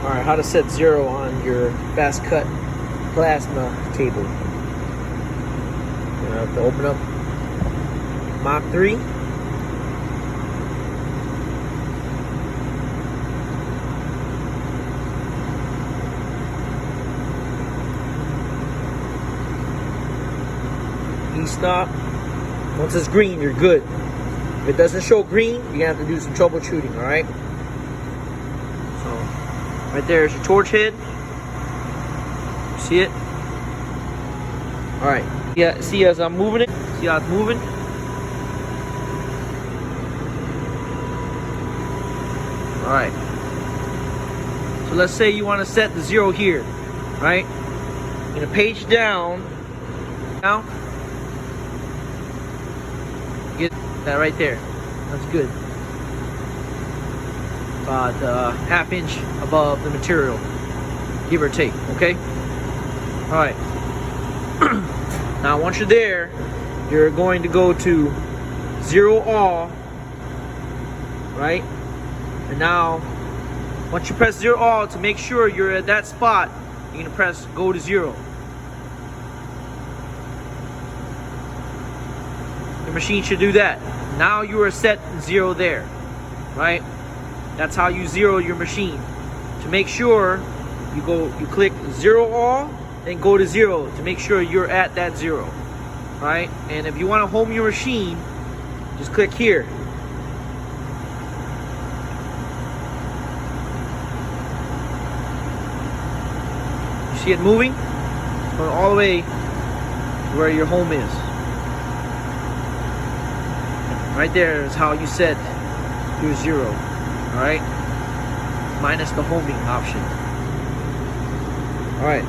Alright, how to set 0 on your FastCut CNC table. You have to open up Mach 3. E-stop. Once it's green, you're good. If it doesn't show green, you're gonna have to do some troubleshooting, alright? So, right there is your torch head. See it? Alright. Yeah, see as I'm moving it? See how it's moving? Alright. So let's say you want to set the 0 here, right? You're gonna page down. Get that right there. That's good. About ½ inch above the material, give or take. Okay. All right. Now, once you're there, you're going to go to 0 all. Right. And now, once you press 0 all to make sure you're at that spot, you're gonna press go to 0. Your machine should do that. Now you are set 0 there, right? That's how you 0 your machine. To make sure you click 0 all, then go to 0 to make sure you're at that 0, right? And if you want to home your machine, just click here. You see it moving? Going all the way to where your home is. Right there is how you set your 0, alright? Minus the homing option. Alright.